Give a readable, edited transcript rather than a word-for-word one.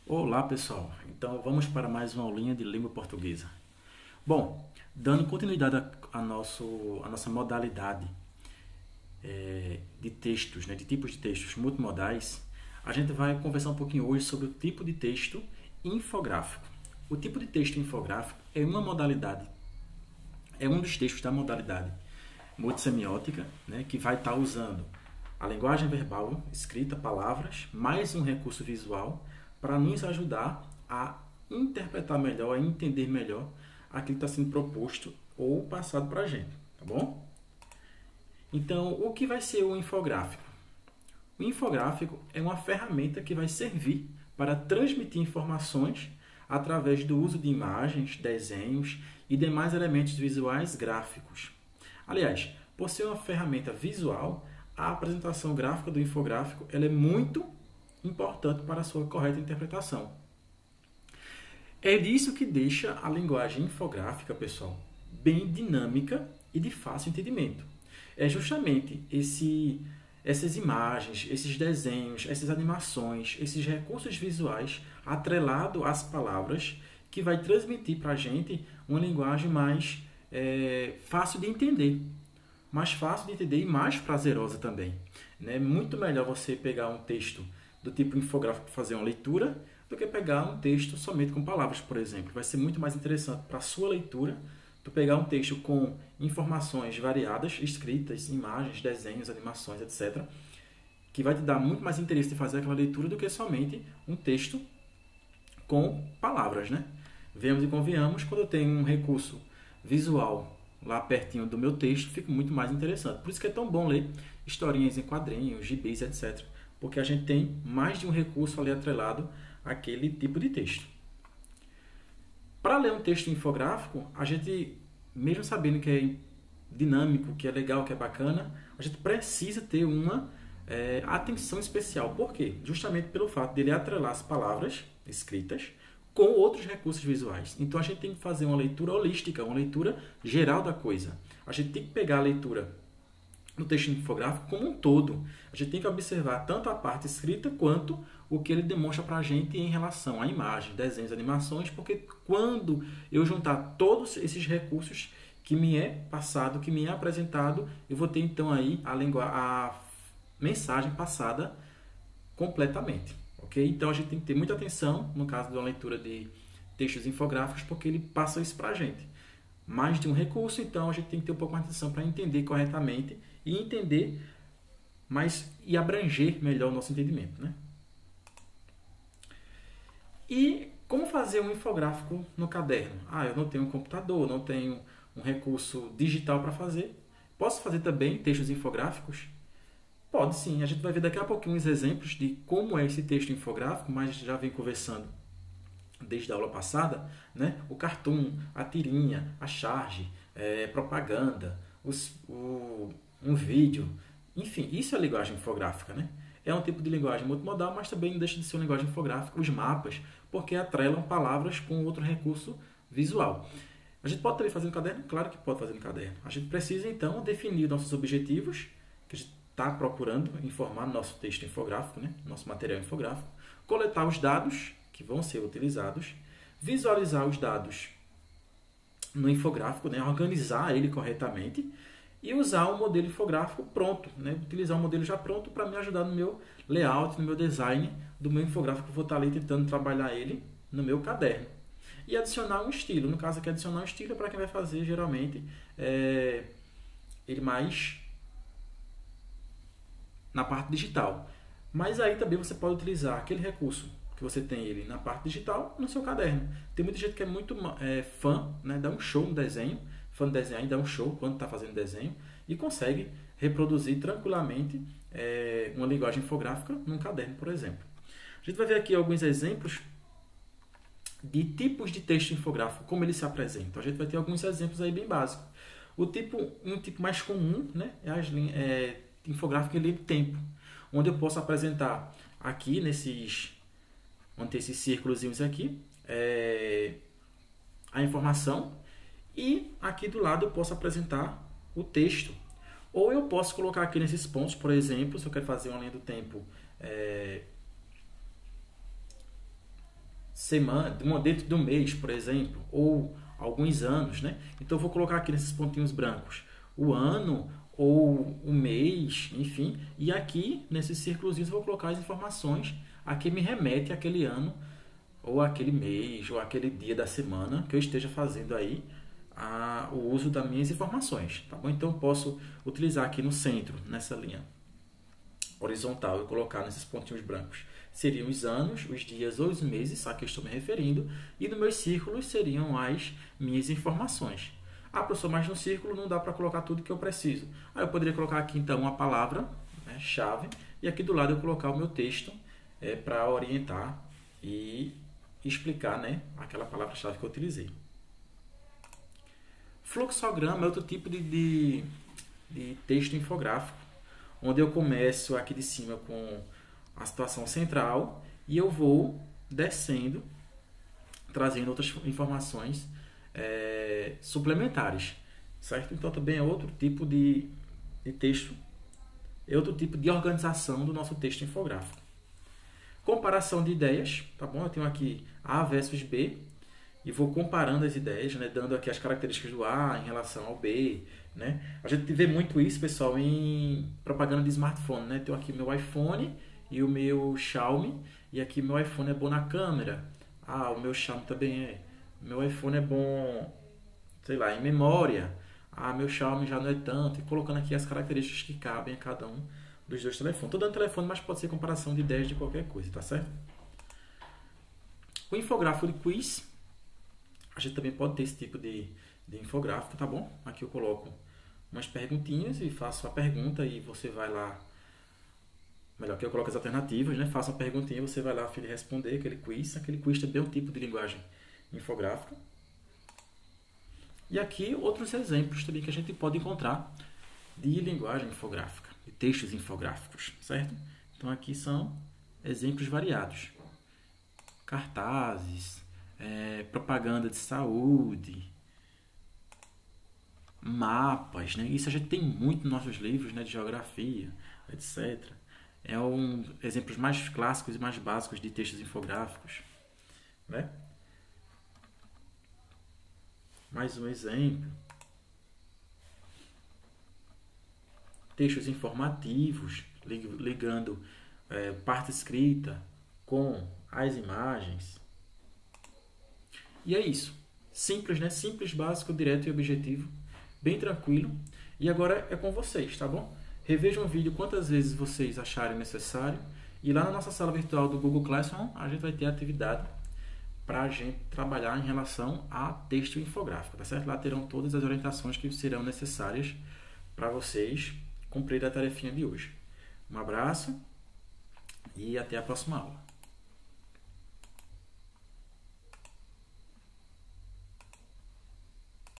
Olá pessoal, então vamos para mais uma aulinha de língua portuguesa. Bom, dando continuidade a nossa modalidade de textos, de tipos de textos multimodais, a gente vai conversar um pouquinho hoje sobre o tipo de texto infográfico. O tipo de texto infográfico é uma modalidade, é um dos textos da modalidade multissemiótica, que vai estar usando a linguagem verbal, escrita, palavras, mais um recurso visual para nos ajudar a interpretar melhor, a entender melhor aquilo que está sendo proposto ou passado para a gente, tá bom? Então, o que vai ser o infográfico? O infográfico é uma ferramenta que vai servir para transmitir informações através do uso de imagens, desenhos e demais elementos visuais gráficos. Aliás, por ser uma ferramenta visual, a apresentação gráfica do infográfico ela é muito importante para a sua correta interpretação. É disso que deixa a linguagem infográfica, pessoal, bem dinâmica e de fácil entendimento. É justamente essas imagens, esses desenhos, essas animações, esses recursos visuais atrelado às palavras que vai transmitir para a gente uma linguagem mais fácil de entender. Mais fácil de entender e mais prazerosa também. É muito melhor você pegar um texto do tipo infográfico para fazer uma leitura do que pegar um texto somente com palavras, por exemplo. Vai ser muito mais interessante para a sua leitura tu pegar um texto com informações variadas, escritas, imagens, desenhos, animações, etc., que vai te dar muito mais interesse de fazer aquela leitura do que somente um texto com palavras, Venhamos e convenhamos, quando eu tenho um recurso visual lá pertinho do meu texto, fica muito mais interessante. Por isso que é tão bom ler historinhas em quadrinhos, gibis, etc., porque a gente tem mais de um recurso ali atrelado àquele tipo de texto. Para ler um texto infográfico, a gente, mesmo sabendo que é dinâmico, que é legal, que é bacana, a gente precisa ter uma atenção especial. Por quê? Justamente pelo fato dele atrelar as palavras escritas com outros recursos visuais. Então a gente tem que fazer uma leitura holística, uma leitura geral da coisa. A gente tem que pegar a leitura no texto infográfico como um todo. A gente tem que observar tanto a parte escrita quanto o que ele demonstra para a gente em relação a imagens, desenhos, animações, porque quando eu juntar todos esses recursos que me é passado, que me é apresentado, eu vou ter então aí a mensagem passada completamente. Okay? Então a gente tem que ter muita atenção no caso de uma leitura de textos infográficos, porque ele passa isso para a gente. Mais de um recurso, então a gente tem que ter um pouco mais de atenção para entender corretamente e entender e abranger melhor o nosso entendimento. E como fazer um infográfico no caderno? Eu não tenho um computador, não tenho um recurso digital para fazer. Posso fazer também textos infográficos? Pode sim, a gente vai ver daqui a pouquinho uns exemplos de como é esse texto infográfico, mas já vem conversando desde a aula passada, o cartoon, a tirinha, a charge, propaganda, um vídeo, enfim, isso é linguagem infográfica, É um tipo de linguagem multimodal, mas também não deixa de ser uma linguagem infográfica, os mapas, porque atrelam palavras com outro recurso visual. A gente pode também fazer no caderno? Claro que pode fazer no caderno. A gente precisa, então, definir nossos objetivos, que a gente está procurando informar no nosso texto infográfico, nosso material infográfico, coletar os dados que vão ser utilizados, visualizar os dados no infográfico, organizar ele corretamente e usar o modelo infográfico pronto, utilizar o modelo já pronto para me ajudar no meu layout, no meu design do meu infográfico, eu vou estar ali tentando trabalhar ele no meu caderno. E adicionar um estilo, no caso aqui adicionar um estilo é para quem vai fazer geralmente ele mais na parte digital. Mas aí também você pode utilizar aquele recurso que você tem ele na parte digital no seu caderno. Tem muita gente que é muito fã, dá um show no desenho, fã de desenhar e dá um show quando está fazendo desenho e consegue reproduzir tranquilamente uma linguagem infográfica num caderno, por exemplo. A gente vai ver aqui alguns exemplos de tipos de texto infográfico, como ele se apresenta. A gente vai ter alguns exemplos aí bem básicos. Um tipo mais comum é infográfico em linha de tempo, onde eu posso apresentar aqui onde tem esses círculozinhos aqui, a informação, e aqui do lado eu posso apresentar o texto. Ou eu posso colocar aqui nesses pontos, por exemplo, se eu quero fazer uma linha do tempo semana, dentro do mês, por exemplo, ou alguns anos, né? Então eu vou colocar aqui nesses pontinhos brancos o ano ou o mês, enfim, e aqui nesses círculos eu vou colocar as informações a que me remete aquele ano ou aquele mês ou aquele dia da semana que eu esteja fazendo aí o uso das minhas informações, tá bom? Então eu posso utilizar aqui no centro, nessa linha horizontal, e colocar nesses pontinhos brancos seriam os anos, os dias ou os meses a que eu estou me referindo, e nos meus círculos seriam as minhas informações. Ah, professor, mas no círculo não dá para colocar tudo que eu preciso. Aí eu poderia colocar aqui então uma palavra, né, chave, e aqui do lado eu colocar o meu texto para orientar e explicar, né, aquela palavra-chave que eu utilizei. Fluxograma é outro tipo de texto infográfico, onde eu começo aqui de cima com a situação central e eu vou descendo, trazendo outras informações suplementares, certo? Então também é outro tipo de texto, é outro tipo de organização do nosso texto infográfico. Comparação de ideias, tá bom? Eu tenho aqui A versus B e vou comparando as ideias, né? Dando aqui as características do A em relação ao B, né? A gente vê muito isso, pessoal, em propaganda de smartphone, né? Tenho aqui meu iPhone e o meu Xiaomi, e aqui meu iPhone é bom na câmera. Ah, o meu Xiaomi também é. Meu iPhone é bom, sei lá, em memória. Ah, meu Xiaomi já não é tanto. E colocando aqui as características que cabem a cada um dos dois telefones. Estou dando telefone, mas pode ser comparação de ideias de qualquer coisa, tá certo? O infográfico de quiz, a gente também pode ter esse tipo de infográfico, tá bom? Aqui eu coloco umas perguntinhas e faço a pergunta e você vai lá. Melhor que eu coloque as alternativas, né? Faça uma perguntinha, você vai lá, filho, responder aquele quiz. Aquele quiz também é um tipo de linguagem infográfica. E aqui outros exemplos também que a gente pode encontrar de linguagem infográfica, de textos infográficos, certo? Então aqui são exemplos variados. Cartazes, propaganda de saúde, mapas, né? Isso a gente tem muito nos nossos livros, né, de geografia, etc. Exemplos mais clássicos e mais básicos de textos infográficos, né? Mais um exemplo. Textos informativos, ligando parte escrita com as imagens. E é isso. Simples, né? Simples, básico, direto e objetivo. Bem tranquilo. E agora é com vocês, tá bom? Revejam o vídeo quantas vezes vocês acharem necessário. E lá na nossa sala virtual do Google Classroom, a gente vai ter atividade para a gente trabalhar em relação a texto infográfico, tá certo? Lá terão todas as orientações que serão necessárias para vocês cumprir a tarefinha de hoje. Um abraço e até a próxima aula.